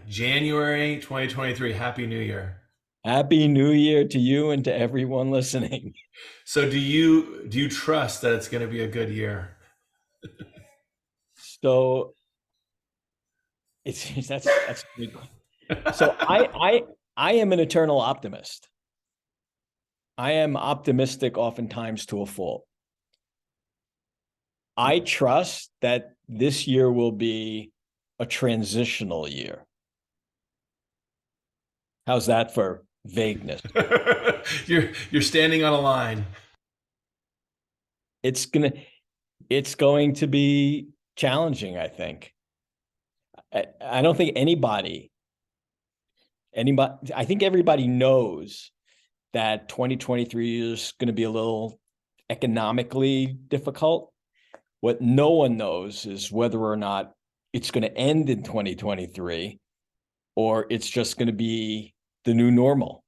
January 2023. Happy New Year. Happy New Year to you and to everyone listening. So do you trust that it's going to be a good year? So it's that's a good. So I am an eternal optimist. I am optimistic oftentimes to a fault. I trust that this year will be a transitional year. How's that for vagueness? You're standing on a line. It's gonna it's going to be challenging, I think. I don't think anybody, I think everybody knows that 2023 is going to be a little economically difficult. What no one knows is whether or not it's going to end in 2023 or it's just going to be the new normal.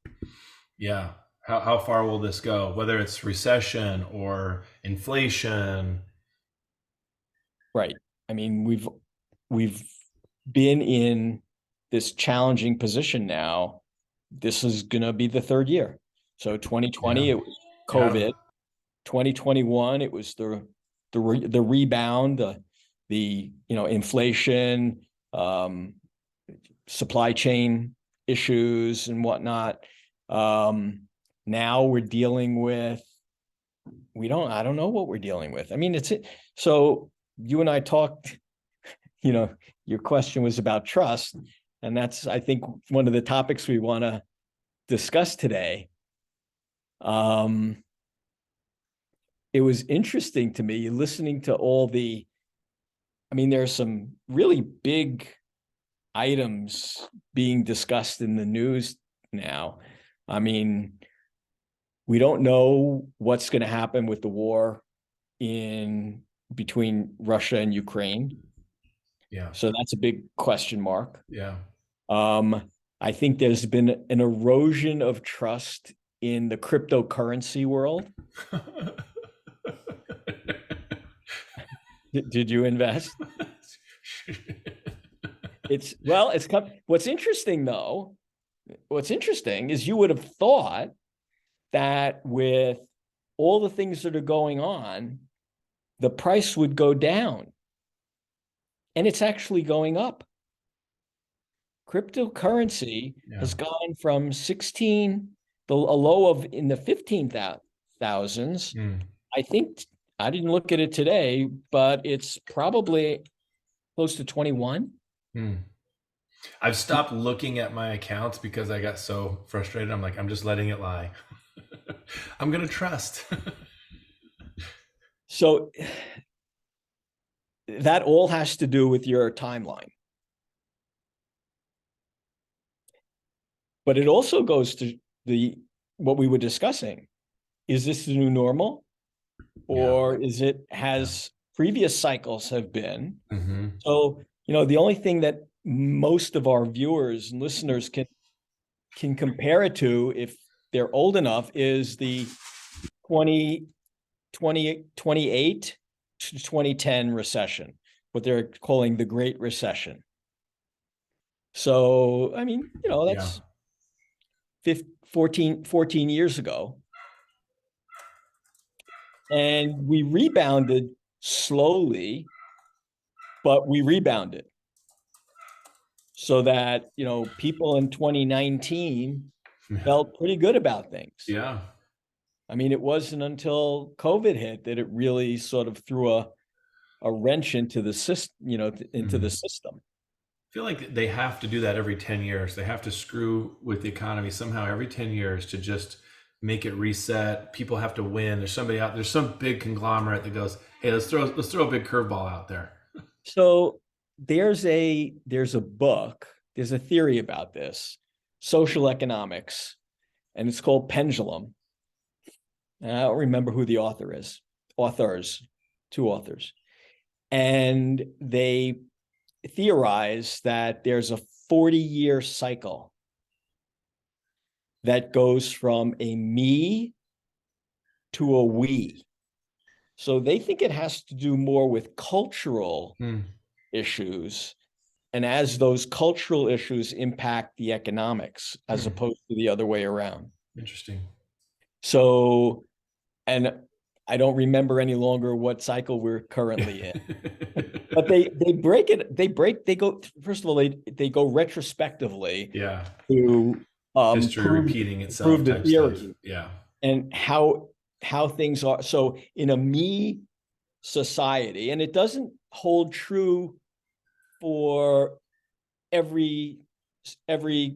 Yeah. How far will this go? Whether it's recession or inflation. Right. I mean, we've been in this challenging position now. This is going to be the third year. So 2020 Yeah. it was Yeah. COVID. 2021 it was the rebound, the inflation, um, supply chain issues and whatnot. Um, Now we're dealing with I don't know what we're dealing with. I mean, so you and I talked, you know, your question was about trust, and that's I think one of the topics we want to discuss today. Um, it was interesting to me listening to I mean, there's some really big items being discussed in the news now. I mean, we don't know what's going to happen with the war in between Russia and Ukraine. Yeah. So that's a big question mark. Yeah. I think there's been an erosion of trust in the cryptocurrency world. Did you invest? What's interesting though, what's interesting is you would have thought that with all the things that are going on, the price would go down. And it's actually going up. Cryptocurrency Yeah. has gone from 16, a low of in the 15,000s. Mm. I think I didn't look at it today, but it's probably close to 21. Mm. I've stopped looking at my accounts because I got so frustrated. I'm like, I'm just letting it lie. I'm going to trust. So that all has to do with your timeline. But it also goes to the what we were discussing. Is this the new normal? Yeah. Or is it Yeah. has previous cycles have been? Mm-hmm. So, the only thing that most of our viewers and listeners can compare it to, if they're old enough, is the 2028 to 2010 recession, what they're calling the Great Recession. So, I mean, Yeah. that's 14 years ago. And we rebounded slowly, but we rebounded so that, people in 2019 felt pretty good about things. Yeah. I mean, it wasn't until COVID hit that it really sort of threw a wrench into the system, into the Mhm. system. I feel like they have to do that every 10 years. They have to screw with the economy somehow every 10 years to just make it reset. People have to win. There's some big conglomerate that goes, "Hey, let's throw a big curveball out there." So there's a book, there's a theory about this, social economics, and it's called Pendulum. And I don't remember who the author is. Two authors. And they theorize that there's a 40-year cycle that goes from a me to a we. So they think it has to do more with cultural Hmm. issues and as those cultural issues impact the economics as opposed to the other way around. Interesting. So, and I don't remember any longer what cycle we're currently in, but they go, first of all, they go retrospectively Yeah. to History repeating itself prove the type stuff. theory Yeah. and how things are. So in a me society, and it doesn't hold true for every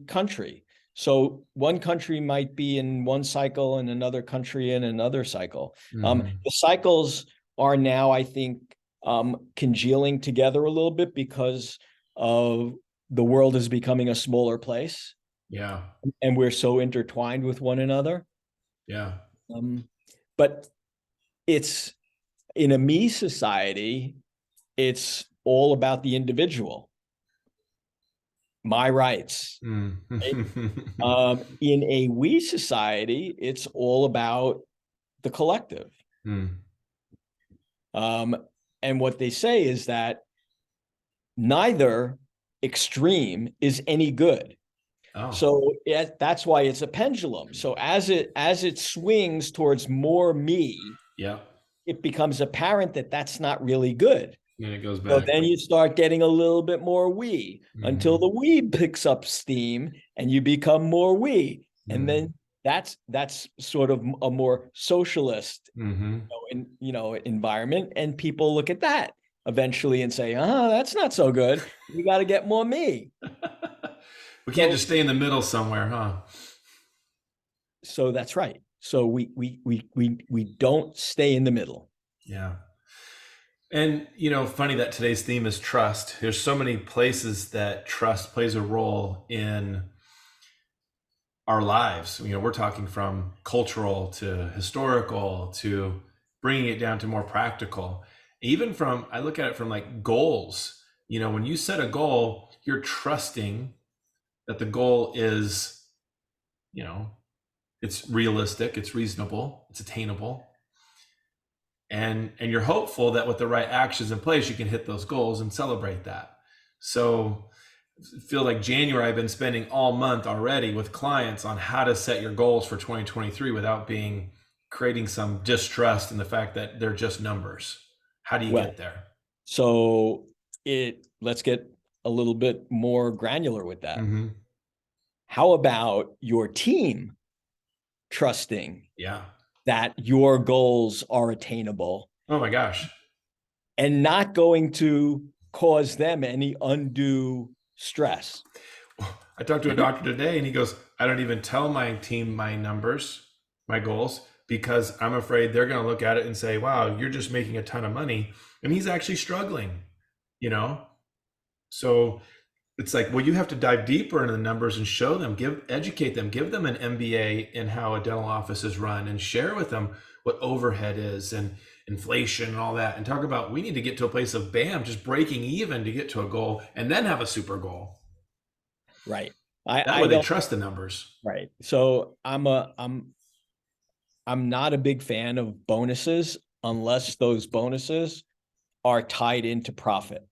country. So one country might be in one cycle and another country in another cycle. The cycles are now, I think, congealing together a little bit because of the world is becoming a smaller place. Yeah. And we're so intertwined with one another. Yeah. But it's in a me society, it's all about the individual. My rights. Right? In a we society, it's all about the collective. And what they say is that neither extreme is any good. Oh. So that's why it's a pendulum. So as it swings towards more me, Yeah. it becomes apparent that that's not really good. And it goes back. So then you start getting a little bit more we until the we picks up steam and you become more we. And then that's sort of a more socialist environment. And people look at that eventually and say, that's not so good. We got to get more me. We can't just stay in the middle somewhere, huh? So that's right. So we don't stay in the middle. Yeah. And, funny that today's theme is trust. There's so many places that trust plays a role in our lives. We're talking from cultural to historical to bringing it down to more practical. Even I look at it from like goals. When you set a goal, you're trusting that the goal is, it's realistic, it's reasonable, it's attainable. And you're hopeful that with the right actions in place, you can hit those goals and celebrate that. So I feel like January, I've been spending all month already with clients on how to set your goals for 2023 without creating some distrust in the fact that they're just numbers. How do you get there? So let's get a little bit more granular with that. How about your team trusting that your goals are attainable? Oh my gosh. And not going to cause them any undue stress. I talked to a doctor today and he goes, I don't even tell my team my numbers, my goals, because I'm afraid they're going to look at it and say, wow, you're just making a ton of money. And he's actually struggling, So it's like, well, you have to dive deeper into the numbers and show them, educate them, give them an MBA in how a dental office is run and share with them what overhead is and inflation and all that. And talk about, we need to get to a place of just breaking even to get to a goal and then have a super goal. Right. That way they trust the numbers. Right. So I'm not a big fan of bonuses unless those bonuses are tied into profit.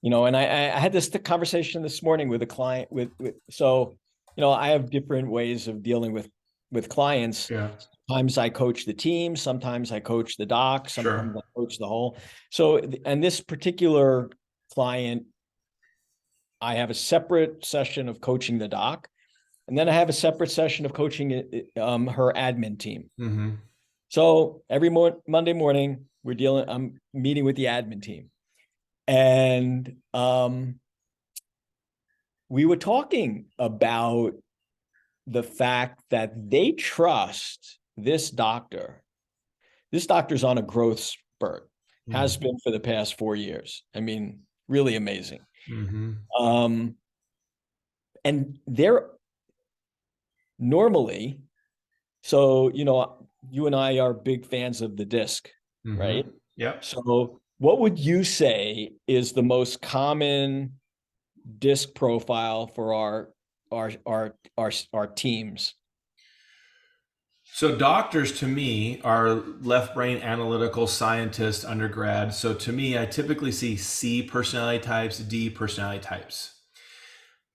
And I had this conversation this morning with a client so, I have different ways of dealing with clients. Yeah. Sometimes I coach the team. Sometimes I coach the doc. Sometimes I coach the whole. So, and this particular client, I have a separate session of coaching the doc, and then I have a separate session of coaching her admin team. So every Monday morning, I'm meeting with the admin team. And we were talking about the fact that they trust this doctor. This doctor's on a growth spurt, has been for the past 4 years. I mean, really amazing. And they're normally, so, you and I are big fans of the disc, right? Yeah. So what would you say is the most common disc profile for our teams? So doctors to me are left brain analytical scientists undergrad. So to me, I typically see C personality types, D personality types.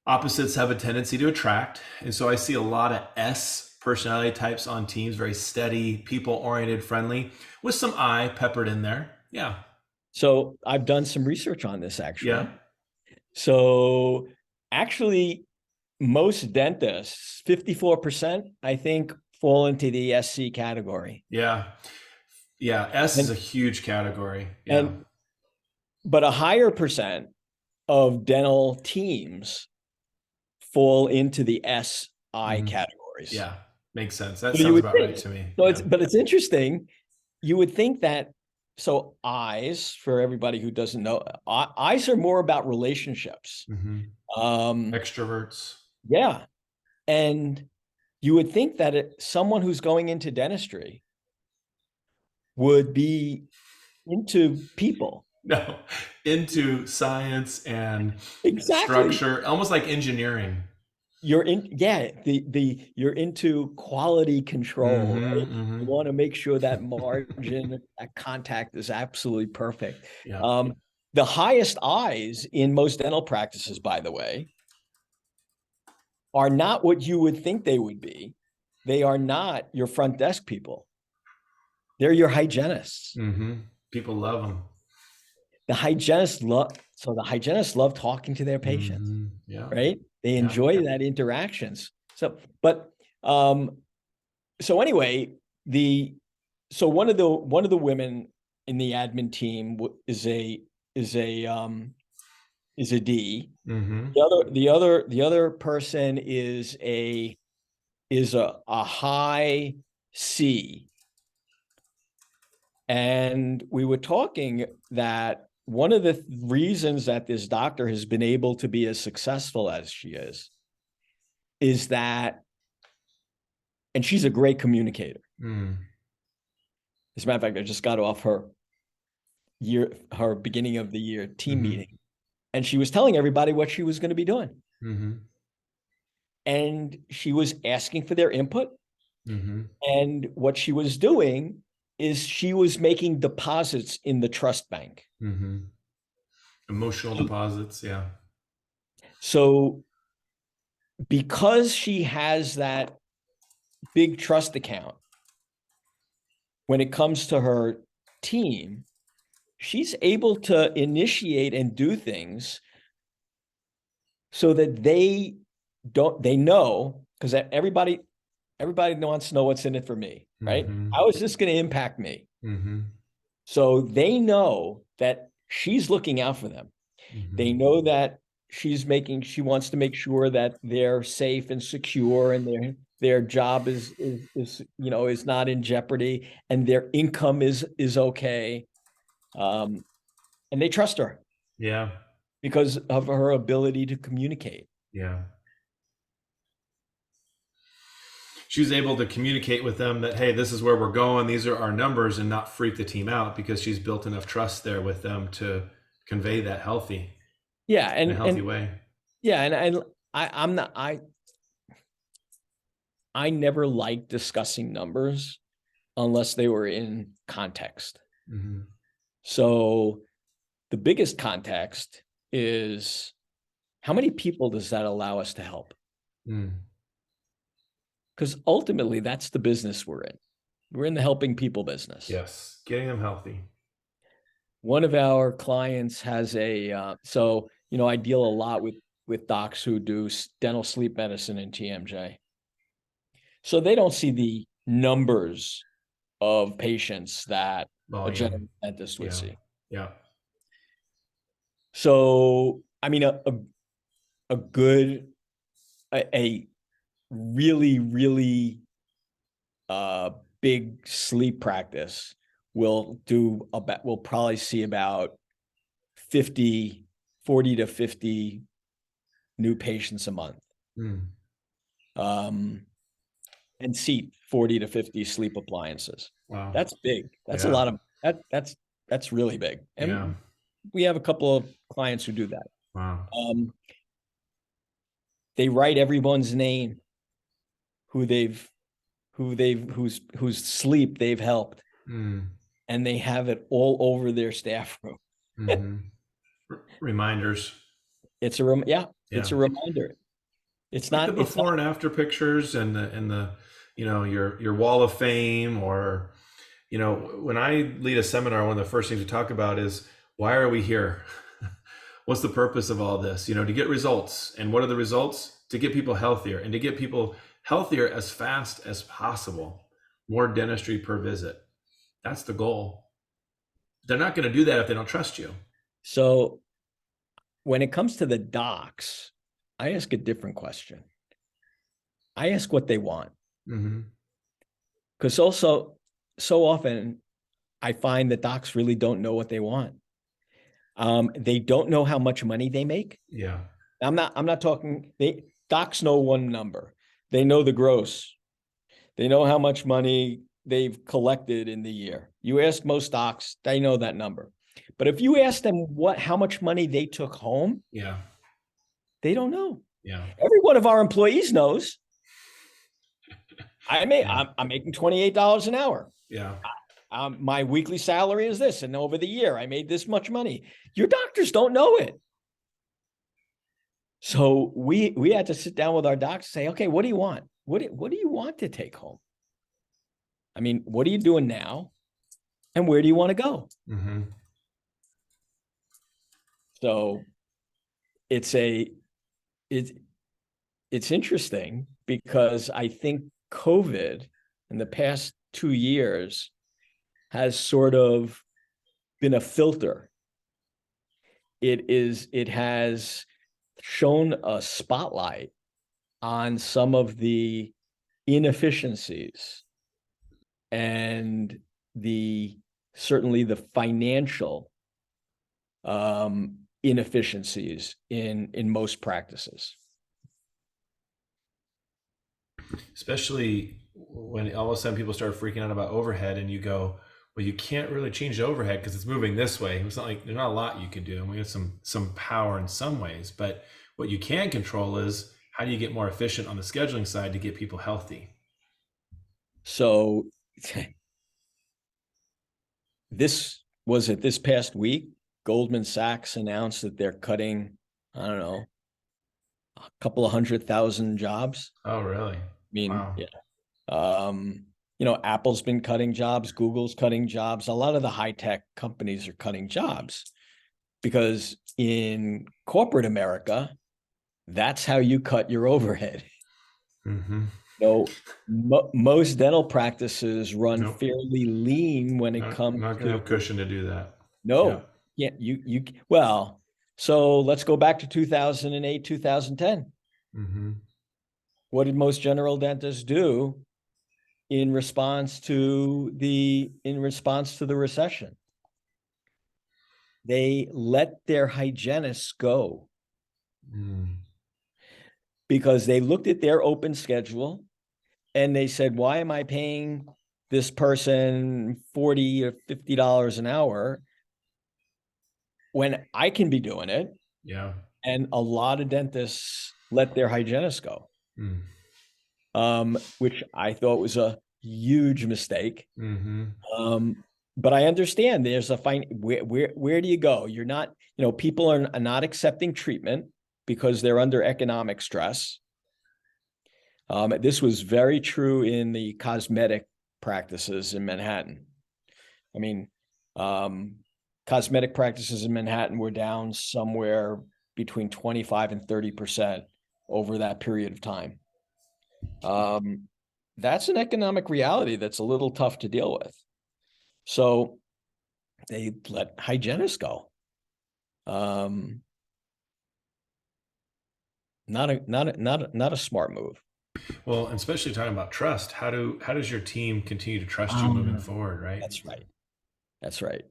Opposites have a tendency to attract. And so I see a lot of S personality types on teams, very steady, people oriented, friendly, with some I peppered in there. Yeah. So I've done some research on this Yeah. actually. So actually, most dentists, 54%, I think, fall into the SC category. Yeah. Yeah. S is a And huge category. Yeah. and but a higher percent of dental teams fall into the SI Mhm. categories. Yeah. Makes sense. That So you sounds would about right think, to me. so Yeah. it's interesting. You would think that, so eyes, for everybody who doesn't know, eyes are more about relationships. Hmm. Um, Extroverts. yeah. And you would think that someone who's going into dentistry would be into people. No, into science and Exactly. structure, almost like engineering. You're in, yeah, you're into quality control, Hmm. right? You Hmm. want to make sure that margin, that contact is absolutely perfect. Yeah. Um, the highest eyes in most dental practices, by the way, are not what you would think they would be. They are not your front desk people. They're your hygienists. Hmm. People love them. The hygienists love talking to their patients, Hmm. Yeah. right? They Yeah. enjoy that interactions. Um, so anyway, the so one of the women in the admin team is a is a D. Hmm. The other person is a high C. And we were talking that one of the reasons that this doctor has been able to be as successful as she is that, and she's a great communicator. Mm. As a matter of fact, I just got off her beginning of the year team Hmm. meeting, and she was telling everybody what she was going to be doing. Hmm. And she was asking for their input. Hmm. And what she was doing is she was making deposits in the trust bank. Hmm. Emotional deposits. Yeah. So because she has that big trust account, when it comes to her team, she's able to initiate and do things so that they know, because everybody wants to know what's in it for me, right? Hmm. How is this going to impact me? Hmm. So they know that she's looking out for them. They Hmm. know that she wants to make sure that they're safe and secure, and their job is not in jeopardy, and their income is okay. Um, and they trust her Yeah. because of her ability to communicate. Yeah. She was able to communicate with them that, hey, this is where we're going, these are our numbers, and not freak the team out because she's built enough trust there with them to convey that Yeah, in a healthy and way. yeah, and I'm not I never liked discussing numbers unless they were in context. Hmm. So the biggest context is, how many people does that allow us to help? Mm. Because ultimately, that's the business we're in. We're in the helping people business. Yes, getting them healthy. One of our clients has I deal a lot with docs who do dental sleep medicine and TMJ. So they don't see the numbers of patients that a Volume. general dentist would Yeah. see. Yeah. So, I mean, a good, a really, really uh, big sleep practice will probably see about 50, 40 to 50 new patients a month. Mm. Um, and seat 40 to 50 sleep appliances. Wow. That's big. That's a Yeah. lot of that's really big. Yeah. And we have a couple of clients who do that. Wow. Um, they write everyone's name who they've whose sleep they've helped, Mm. and they have it all over their staff room. Hmm. Reminders. It's Yeah. it's a reminder. It's Like the not, before and after pictures and the your wall of fame, or when I lead a seminar, one of the first things we talk about is, why are we here? What's the purpose of all this? To get results. And what are the results? To get people healthier, and to get people healthier as fast as possible. More dentistry per visit. That's the goal. They're not going to do that if they don't trust you. so when it comes to the docs, I ask a different question. I ask what they want. Mm-hmm. Because also, so often I find that docs really don't know what they want. They don't know how much money they make. Yeah. I'm not talking, docs know one number. They know the gross. They know how much money they've collected in the year. You ask most docs, they know that number. But if you ask them how much money they took home, Yeah. they don't know. Yeah. Every one of our employees knows. Yeah. I'm making $28 an hour. Yeah. My weekly salary is this, and over the year I made this much money. Your doctors don't know it. So we had to sit down with our docs and say, okay, what do you want? What do you want to take home? I mean, what are you doing now? And where do you want to go? Mm-hmm. So it's a it's it's interesting because I think COVID in the past 2 years has sort of been a filter. It has shown a spotlight on some of the inefficiencies and certainly the financial inefficiencies in most practices. Especially when all of a sudden people start freaking out about overhead, and you go, well, you can't really change the overhead because it's moving this way. It's not like there's not a lot you could do, and we have some power in some ways, but what you can control is, how do you get more efficient on the scheduling side to get people healthy? So this past week, Goldman Sachs announced that they're cutting, I don't know, a couple of 100,000 jobs. Oh, really? I mean, Wow. yeah. Apple's been cutting jobs, Google's cutting jobs. A lot of the high tech companies are cutting jobs because in corporate America, that's how you cut your overhead. Mm-hmm. Most dental practices run Nope. fairly lean when it comes Not gonna to have cushion to do that. Yeah. no, yeah, well, so let's go back to 2008, 2010. Mm-hmm. What did most general dentists do in response to the recession? They let their hygienists go Mm. because they looked at their open schedule and they said, why am I paying this person $40 or $50 an hour when I can be doing it? Yeah. And a lot of dentists let their hygienists go, Mm. which I thought was a huge mistake. Mm-hmm. But I understand there's a fine, where do you go? You're not, people are not accepting treatment because they're under economic stress. This was very true in the cosmetic practices in Manhattan. I mean, cosmetic practices in Manhattan were down somewhere between 25 and 30% over that period of time. That's an economic reality that's a little tough to deal with. So they let hygienists go. Not a smart move. Well, and especially talking about trust, how does your team continue to trust you moving Um, forward, right? that's right. That's right.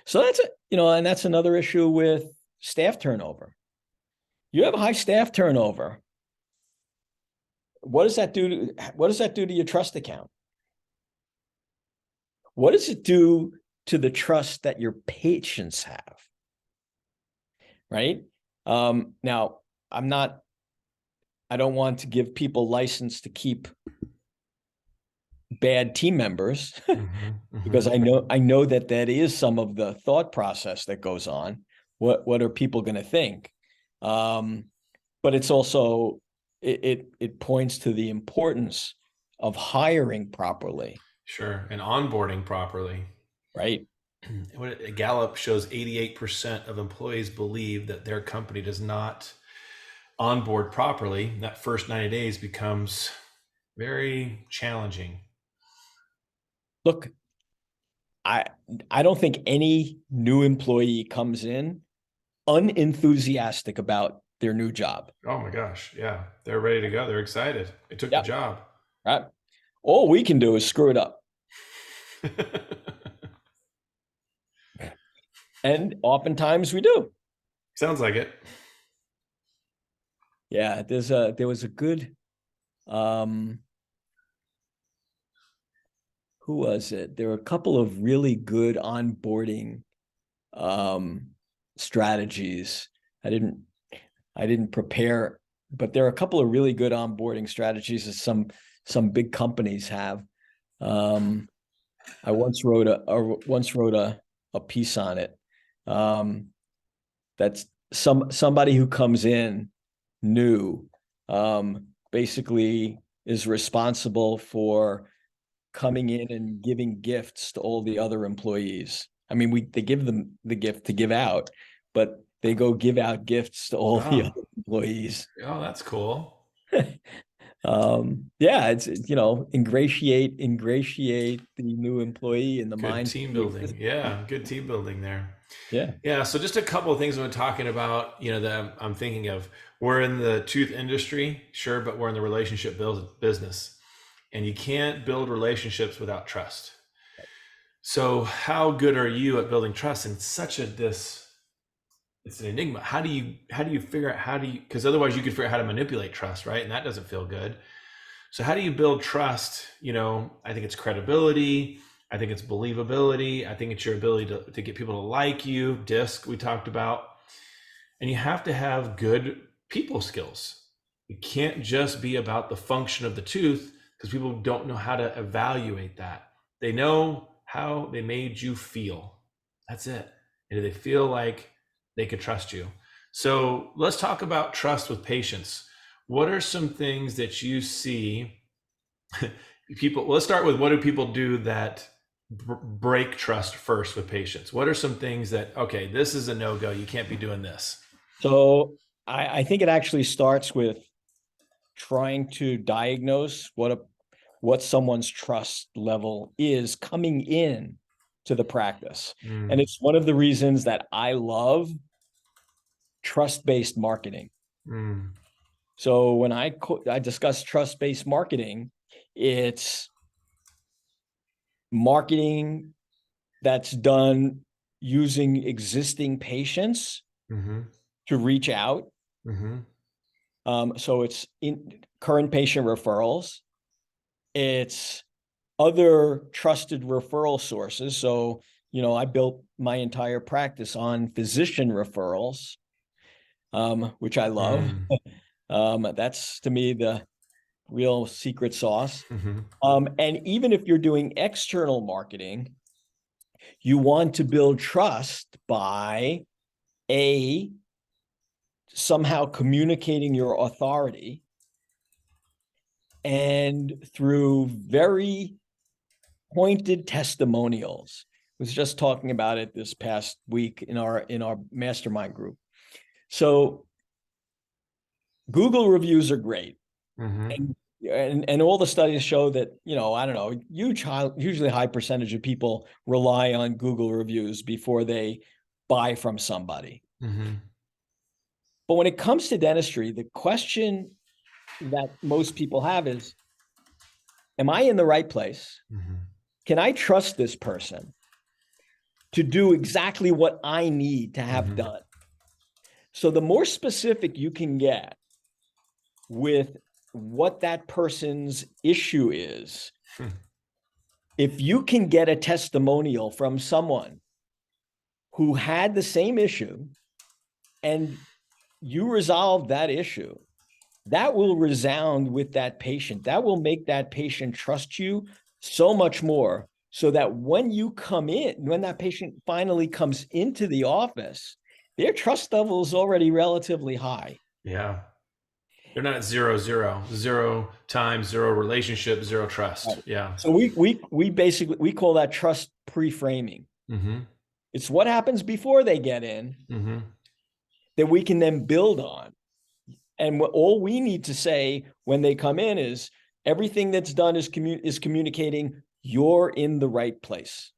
So and that's another issue with staff turnover. You have a high staff turnover. What does that do? What does that do to your trust account? What does it do to the trust that your patients have? Right. Now, I don't want to give people license to keep bad team members Hmm. because Hmm. I know that is some of the thought process that goes on. What are people going to think? But it's also it points to the importance of hiring properly, Sure. And onboarding properly. right? Gallup shows 88% of employees believe that their company does not onboard properly. That first 90 days becomes very challenging. Look, I I don't think any new employee comes in unenthusiastic about their new job. Oh my gosh. Yeah. They're ready to go. They're excited. They took the Yep. job. Right. All we can do is screw it up. And oftentimes we do. Sounds like it. Yeah, there was a good who was it? There were a couple of really good onboarding um strategies. I didn't I didn't prepare, but there are a couple of really good onboarding strategies that some big companies have. Um I once wrote a piece on it. Um that's somebody who comes in new basically is responsible for coming in and giving gifts to all the other employees. I mean, they give them the gift to give out, but they go give out gifts to all the Oh, other employees. oh, that's cool. Yeah, it's ingratiate the new employee in the Good minds of team the building. existing. Yeah, good team building there. Yeah. Yeah, so just a couple of things we're talking about, that I'm thinking of. We're in the tooth industry, sure, but we're in the relationship business. And you can't build relationships without trust. So how good are you at building trust? And it's an enigma. How do you figure out because otherwise you could figure out how to manipulate trust, right? And that doesn't feel good. So how do you build trust? I think it's credibility. I think it's believability. I think it's your ability to get people to like you. DISC we talked about. And you have to have good people skills. It can't just be about the function of the tooth because people don't know how to evaluate that. They know how they made you feel. That's it. And do they feel like they could trust you? So let's talk about trust with patients. What are some things that you see people? Let's start with what do people do that break trust first with patients? What are some things that, okay, this is a no-go. You can't be doing this. So I think it actually starts with trying to diagnose what someone's trust level is coming in to the practice. And Mm, it's one of the reasons that I love trust-based marketing. mm, So when I discuss trust-based marketing, it's marketing that's done using existing patients mm-hmm, to reach out. mm-hmm, So it's in current patient referrals. It's other trusted referral sources. So, I built my entire practice on physician referrals, which I love. mm, That's to me the real secret sauce. mm-hmm, And even if you're doing external marketing, you want to build trust by somehow communicating your authority and through very pointed testimonials. I was just talking about it this past week in our mastermind group. So Google reviews are great. mm-hmm, And all the studies show that, I don't know, usually high percentage of people rely on Google reviews before they buy from somebody. mm-hmm, But when it comes to dentistry, the question that most people have is, am I in the right place? mm-hmm, Can I trust this person to do exactly what I need to have mm-hmm. done? So the more specific you can get with what that person's issue is, if you can get a testimonial from someone who had the same issue and you resolved that issue, that will resound with that patient. That will make that patient trust you so much more, so that when you come in, when that patient finally comes into the office, their trust level is already relatively high. Yeah. They're not zero, zero, zero times, zero relationship, zero trust. Right. Yeah. So we basically we call that trust pre-framing. Mm-hmm. It's what happens before they get in Mm-hmm. that we can then build on. And all we need to say when they come in is everything that's done is communicating you're in the right place.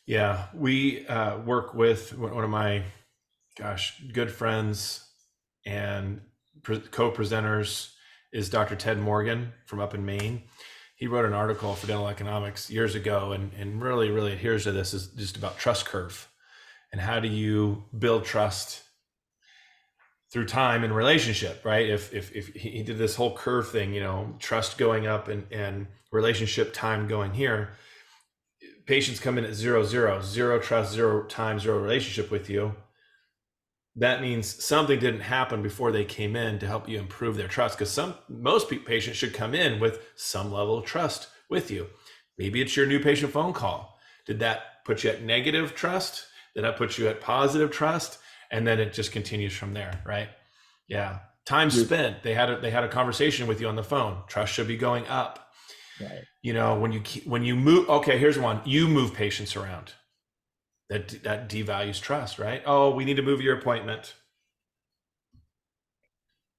Yeah. We work with one of my, good friends and co-presenters is Dr. Ted Morgan from up in Maine. He wrote an article for Dental Economics years ago and really, really adheres to this, is just about trust curve and how do you build trust through time and relationship, right? If he did this whole curve thing, trust going up and relationship time going here, patients come in at zero, zero, zero trust, zero time, zero relationship with you. That means something didn't happen before they came in to help you improve their trust, because most patients should come in with some level of trust with you. Maybe it's your new patient phone call. Did that put you at negative trust? Did that put you at positive trust? And then it just continues from there, right? Yeah. Time spent. They had a conversation with you on the phone. Trust should be going up. Right. When you move. Okay, here's one. You move patients around. That devalues trust, right? Oh, we need to move your appointment.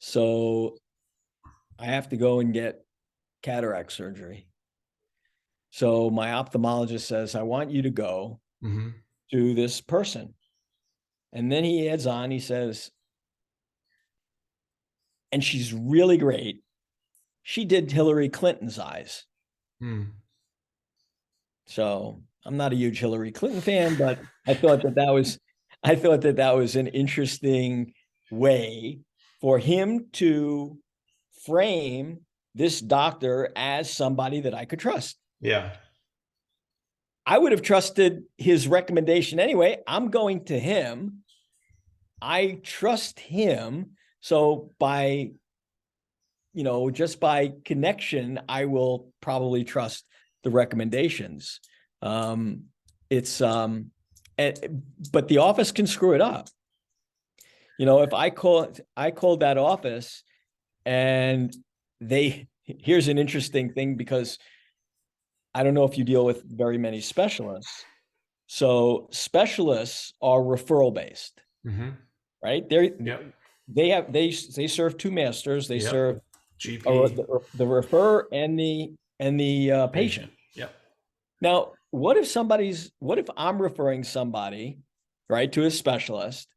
So I have to go and get cataract surgery. So my ophthalmologist says, I want you to go Mm-hmm. to this person. And then he adds on, he says, and she's really great. She did Hillary Clinton's eyes. Mm. So I'm not a huge Hillary Clinton fan, but I thought that was an interesting way for him to frame this doctor as somebody that I could trust. Yeah. I would have trusted his recommendation anyway. I'm going to him. I trust him. So just by connection, I will probably trust the recommendations. It's but the office can screw it up. If I called that office and here's an interesting thing, because I don't know if you deal with very many specialists. So specialists are referral based, Mm-hmm. right? Yep. They serve two masters. They Yep. serve GP. the referrer and the patient. Yep. Now, what if I'm referring somebody, right, to a specialist,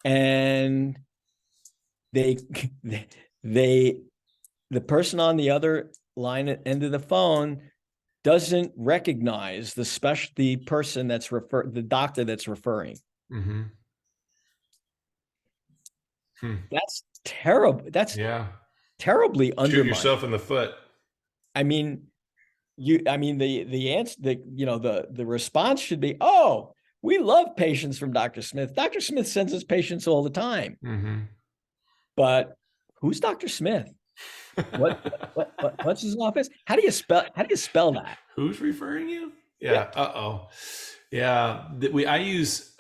and they they the person on the other line at end of the phone doesn't recognize the person that's the doctor that's referring. Mm-hmm. That's terrible. That's Yeah. terribly Shooting undermining. yourself in the foot. I mean, the answer, the response should be, oh, we love patients from Dr. Smith. Dr. Smith sends us patients all the time. Mm-hmm. But who's Dr. Smith? What's his office? How do you spell that? Who's referring you? Yeah. Uh-oh. Yeah. I use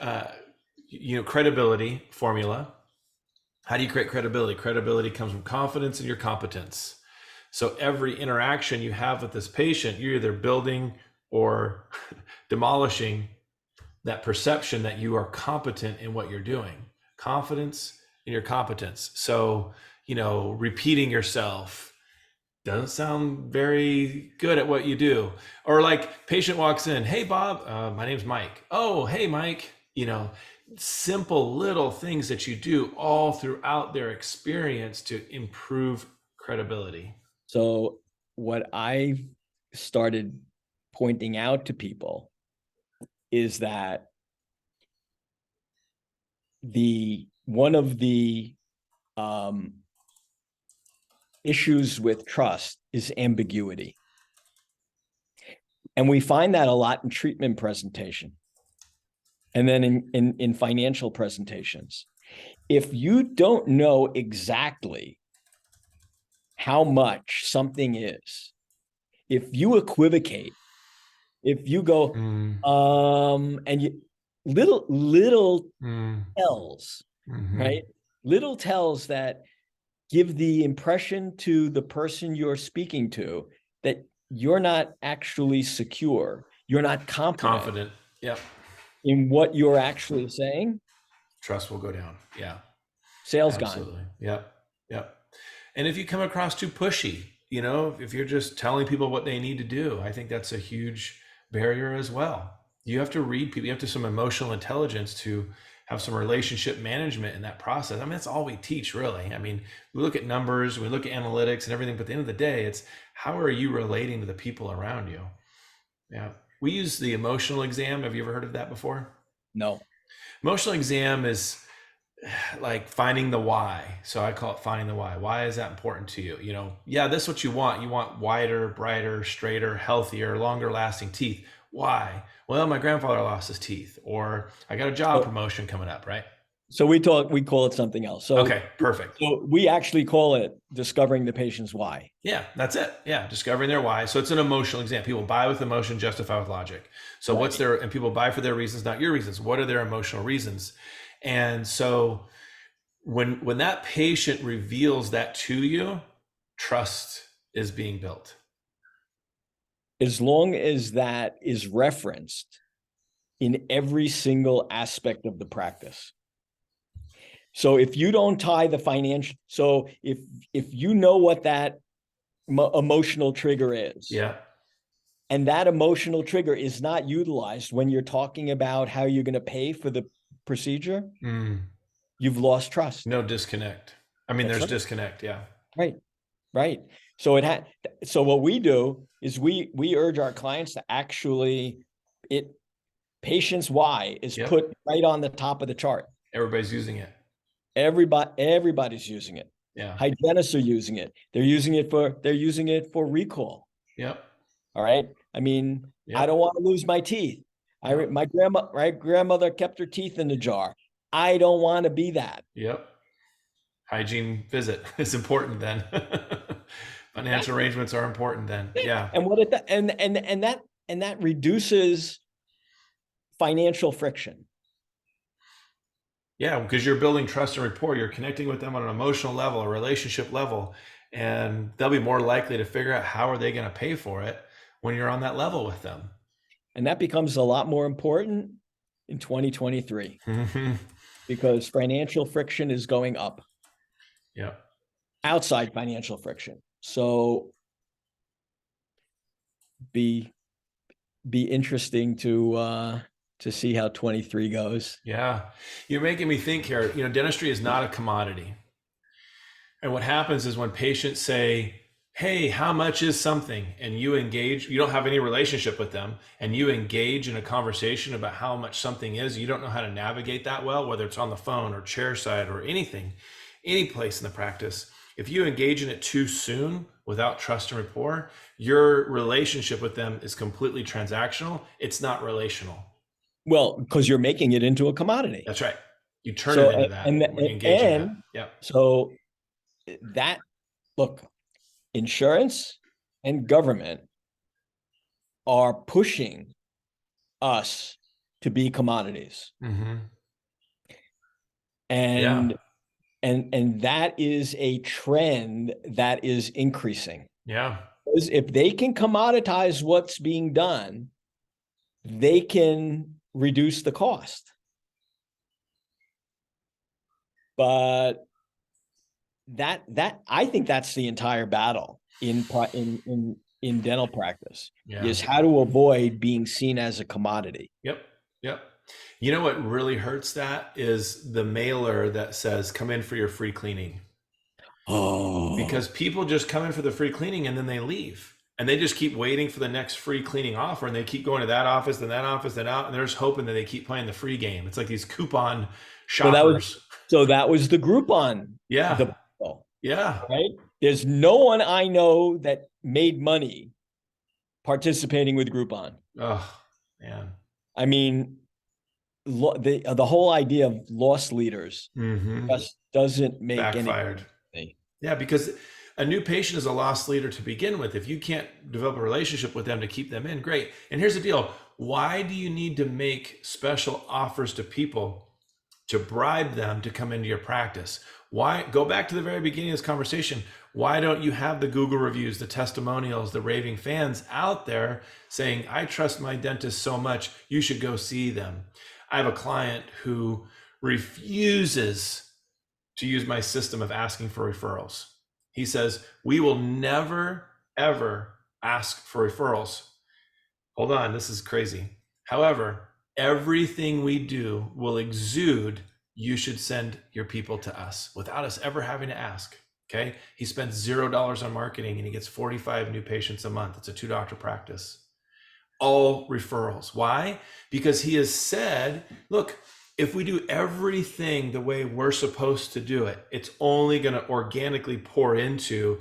credibility formula. How do you create credibility? Credibility comes from confidence in your competence. So every interaction you have with this patient, you're either building or demolishing that perception that you are competent in what you're doing. Confidence in your competence. So, repeating yourself doesn't sound very good at what you do. Or like patient walks in, hey, Bob, my name's Mike. Oh, hey, Mike. Simple little things that you do all throughout their experience to improve credibility. So what I started pointing out to people is that one of the issues with trust is ambiguity. And we find that a lot in treatment presentation and then in financial presentations. If you don't know exactly how much something is, if you equivocate, if you go, Mm, and you little mm, tells, hmm. right? Little tells that give the impression to the person you're speaking to that you're not actually secure, you're not confident Confident. Yep. in what you're actually saying, Trust will go down. Yeah. sales gone. Absolutely. Yep. Yep. And if you come across too pushy, if you're just telling people what they need to do, I think that's a huge barrier as well. You have to read people, you have to some emotional intelligence to have some relationship management in that process. I mean, that's all we teach, really. I mean, we look at numbers, we look at analytics and everything, but at the end of the day, it's how are you relating to the people around you? Yeah. We use the emotional exam. Have you ever heard of that before? No. Emotional exam is like finding the why. So I call it finding the why. Why is that important to you? Yeah, this is what you want. You want wider, brighter, straighter, healthier, longer lasting teeth. Why? Well, my grandfather lost his teeth, or I got a job So, promotion coming up, right? so we call it something else. So, Okay, perfect. so we actually call it discovering the patient's why. Yeah, that's it. Yeah, discovering their why. So it's an emotional exam. People buy with emotion, justify with logic. So Right. and people buy for their reasons, not your reasons. What are their emotional reasons? And so when that patient reveals that to you, trust is being built. As long as that is referenced in every single aspect of the practice. So if you don't tie the financial, so if you know what that emotional trigger is, Yeah. and that emotional trigger is not utilized when you're talking about how you're going to pay for the procedure, Mm. you've lost trust. No disconnect. I mean, That's there's right. disconnect. Yeah. Right. Right. So so what we do is we urge our clients to actually patient's why is Yep. put right on the top of the chart. Everybody's using it. Everybody's using it. Yeah. Hygienists are using it. They're using it for recall. Yep. All right. I mean, I don't Yep. want to lose my teeth. Yep. My grandmother kept her teeth in the jar. I don't want to be that. Yep. Hygiene visit is important then. Financial Exactly. arrangements are important then. Yeah. And what it and that reduces financial friction. Yeah, because you're building trust and rapport. You're connecting with them on an emotional level, a relationship level, and they'll be more likely to figure out how are they going to pay for it when you're on that level with them. And that becomes a lot more important in 2023 Mm-hmm. because financial friction is going up. Yeah. Outside financial friction. So be interesting to see how 23 goes. Yeah. You're making me think here. Dentistry is not a commodity. And what happens is when patients say, hey, how much is something? And you engage, you don't have any relationship with them, and you engage in a conversation about how much something is, you don't know how to navigate that well, whether it's on the phone or chairside or anything, any place in the practice. If you engage in it too soon without trust and rapport, your relationship with them is completely transactional. It's not relational. Well, because you're making it into a commodity. That's right. You turn So it into that when you engage in that. and Yeah. so that look, insurance and government are pushing us to be commodities. Mm-hmm. Yeah. And and that is a trend that is increasing. Yeah. Because if they can commoditize what's being done, they can reduce the cost. But that I think that's the entire battle in dental practice Yeah. is how to avoid being seen as a commodity. Yep. Yep. You know what really hurts that is the mailer that says, come in for your free cleaning. Oh, Because people just come in for the free cleaning and then they leave. And they just keep waiting for the next free cleaning offer. And they keep going to that office, then that office, then out. And they're just hoping that they keep playing the free game. It's like these coupon so shoppers. that was the Groupon Yeah. debacle, Yeah. right? There's no one I know that made money participating with Groupon. Oh, man. I mean, the whole idea of loss leaders Mm-hmm. just doesn't make any Backfired. sense. Yeah, because A new patient is a lost leader to begin with. If you can't develop a relationship with them to keep them in, great. And here's the deal. Why do you need to make special offers to people to bribe them to come into your practice? Why? Go back to the very beginning of this conversation. Why don't you have the Google reviews, the testimonials, the raving fans out there saying, I trust my dentist so much, you should go see them? I have a client who refuses to use my system of asking for referrals. He says, we will never, ever ask for referrals. Hold on, this is crazy. However, everything we do will exude, you should send your people to us without us ever having to ask. Okay. He spends $0 on marketing and he gets 45 new patients a month. It's a 2-doctor practice. All referrals. Why? Because he has said, look, if we do everything the way we're supposed to do it, it's only going to organically pour into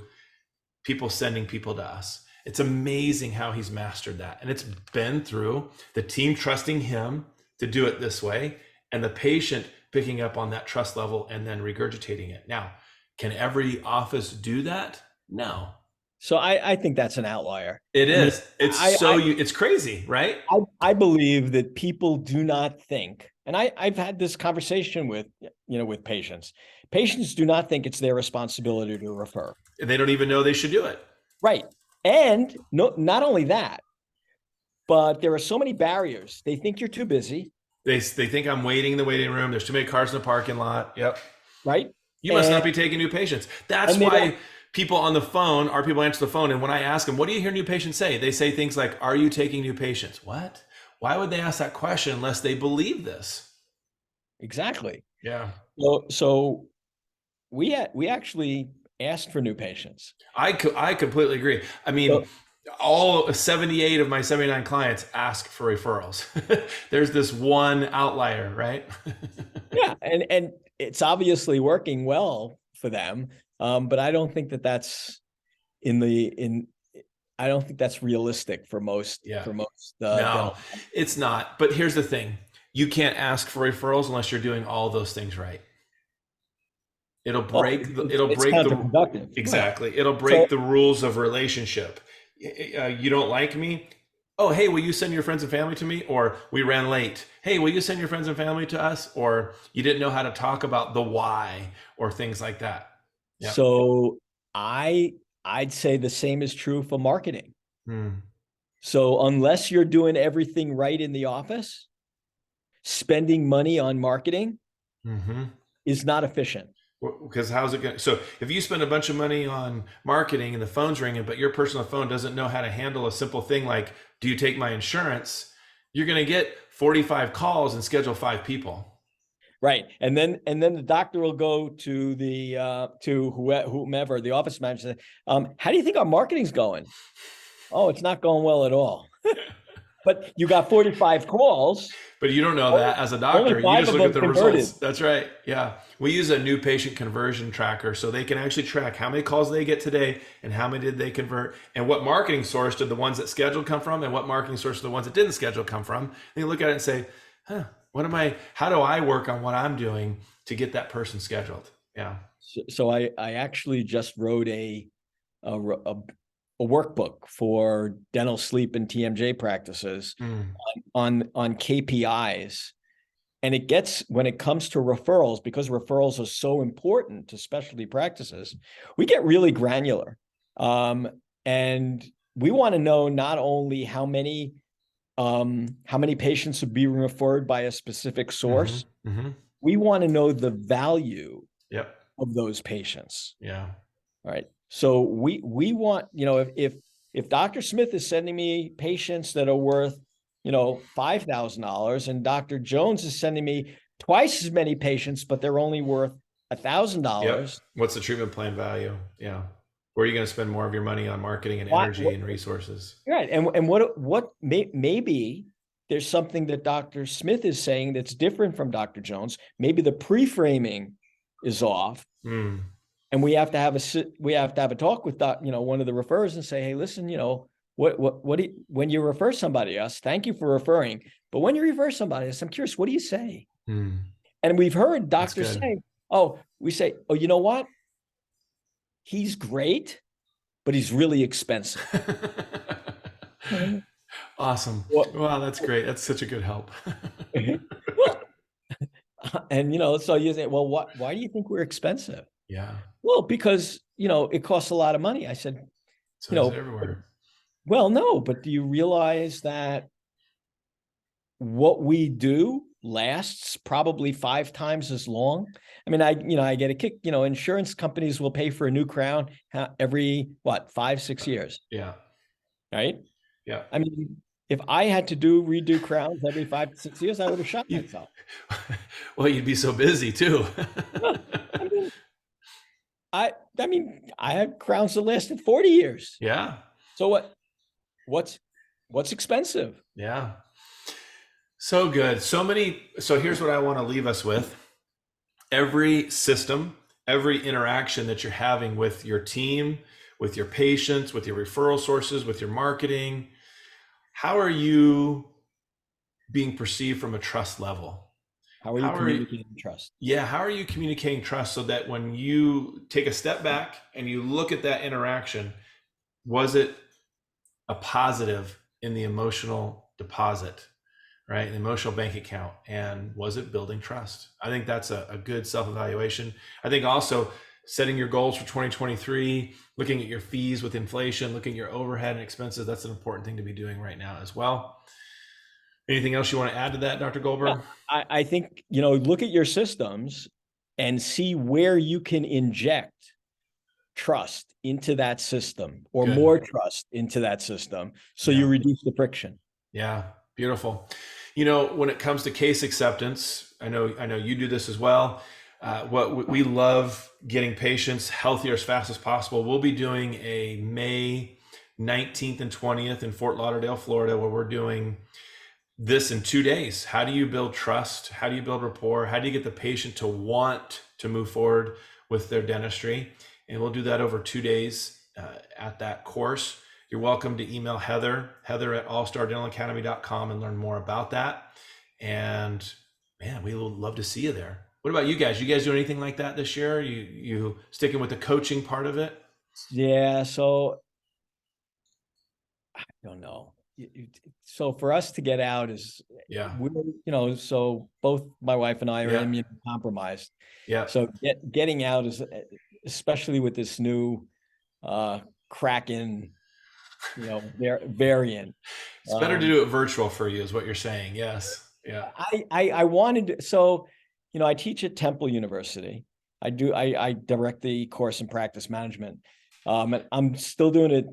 people sending people to us. It's amazing how he's mastered that. And it's been through the team trusting him to do it this way and the patient picking up on that trust level and then regurgitating it. Now, can every office do that? No. So I think that's an outlier. It is. It's crazy, right? I believe that people do not think, and I've had this conversation with patients. Patients do not think it's their responsibility to refer. They don't even know they should do it. Right. And not only that, but there are so many barriers. They think you're too busy. They think I'm waiting in the waiting room. There's too many cars in the parking lot. Yep. Right. You must not be taking new patients. That's why people on the phone, our people answer the phone. And when I ask them, what do you hear new patients say? They say things like, are you taking new patients? What? Why would they ask that question unless they believe this? Exactly. Yeah. So we actually asked for new patients. I completely agree. I mean, all 78 of my 79 clients ask for referrals. There's this one outlier, right? Yeah. And it's obviously working well for them. But I don't think that's I don't think that's realistic for most. Yeah. No, it's not. But here's the thing. You can't ask for referrals unless you're doing all those things right. It'll break exactly. It'll break the rules of relationship. You don't like me? Oh, hey, will you send your friends and family to me? Or we ran late. Hey, will you send your friends and family to us? Or you didn't know how to talk about the why or things like that. Yep. So I'd say the same is true for marketing. So unless you're doing everything right in the office, spending money on marketing is not efficient. Because how's it going? So if you spend a bunch of money on marketing and the phone's ringing, but your person on the phone doesn't know how to handle a simple thing like, do you take my insurance? You're going to get 45 calls and schedule 5 people. Right. And then the doctor will go to whomever, the office manager, how do you think our marketing's going? Oh, it's not going well at all. But you got 45 calls. But you don't know that as a doctor. You just look at the results. That's right. Yeah. We use a new patient conversion tracker so they can actually track how many calls they get today and how many did they convert and what marketing source did the ones that scheduled come from and what marketing source did the ones that didn't schedule come from. And you look at it and say, how do I work on what I'm doing to get that person scheduled? Yeah. So I actually just wrote a workbook for dental, sleep, and TMJ practices on KPIs. And when it comes to referrals, because referrals are so important to specialty practices, we get really granular. And we want to know not only how many patients are being referred by a specific source, we want to know the value of those patients. Yeah. All right. So we want, if Dr. Smith is sending me patients that are worth, $5,000 and Dr. Jones is sending me twice as many patients, but they're only worth $1,000. What's the treatment plan value? Yeah. Where are you going to spend more of your money on marketing and energy and resources? Right. And what maybe there's something that Dr. Smith is saying that's different from Dr. Jones. Maybe the pre-framing is off. And we have to have a talk with one of the referrers and say, hey, listen, when you refer somebody to us, thank you for referring. But when you refer somebody to us, I'm curious, what do you say? And we've heard doctors say, you know what? he's great, but he's really expensive. Awesome. Well, Wow, that's great. That's such a good help. well, and so you say, well, why do you think we're expensive? Yeah. Well, because, it costs a lot of money. I said, So you does it know, everywhere. well, no, but do you realize that what we do lasts probably 5 times as long? I mean, I get a kick, insurance companies will pay for a new crown every, what, 5, 6 years, Yeah. right? Yeah. I mean, if I had to redo crowns every 5 to 6 years, I would have shot You, myself. well, you'd be so busy too. Well, I mean, I had crowns that lasted 40 years. Yeah. So what's what's expensive? Yeah. So good. So here's what I want to leave us with. Every system, every interaction that you're having with your team, with your patients, with your referral sources, with your marketing, how are you being perceived from a trust level? How are you How are you, communicating trust? yeah, how are you communicating trust so that when you take a step back and you look at that interaction, was it a positive in the emotional deposit, right? An emotional bank account. And was it building trust? I think that's a good self-evaluation. I think also setting your goals for 2023, looking at your fees with inflation, looking at your overhead and expenses, that's an important thing to be doing right now as well. Anything else you want to add to that, Dr. Yeah, Goldberg? I think, look at your systems and see where you can inject trust into that system or Good. more trust into that system so you Yeah. reduce the friction. Yeah. Beautiful. When it comes to case acceptance, I know you do this as well. What we love getting patients healthier as fast as possible. We'll be doing a May 19th and 20th in Fort Lauderdale, Florida, where we're doing this in 2 days. How do you build trust? How do you build rapport? How do you get the patient to want to move forward with their dentistry? And we'll do that over 2 days at that course. You're welcome to email Heather at allstardentalacademy.com and learn more about that. And man, we would love to see you there. What about you guys? You guys do anything like that this year? You sticking with the coaching part of it? Yeah, so I don't know. So for us to get out is Yeah. so both my wife and I are Yeah. immunocompromised. Yeah. So getting out is, especially with this new Kraken, variant. It's better to do it virtual for you is what you're saying. Yes. Yeah. I wanted so, I teach at Temple University. I direct the course in practice management. And I'm still doing it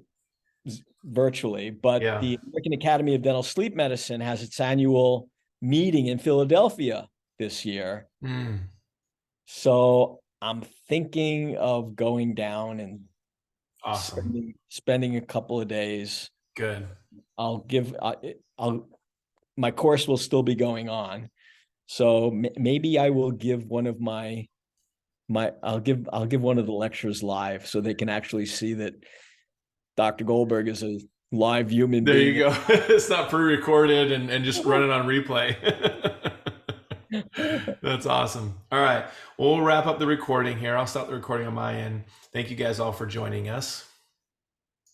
virtually, but Yeah. the American Academy of Dental Sleep Medicine has its annual meeting in Philadelphia this year. Mm, So I'm thinking of going down and awesome. spending a couple of days. Good. I'll my course will still be going on. So maybe I will give one of I'll give one of the lectures live so they can actually see that Dr. Goldberg is a live human There you being. go. It's not pre-recorded and just running on replay. That's awesome. All right. Well, we'll wrap up the recording here. I'll stop the recording on my end. Thank you guys all for joining us.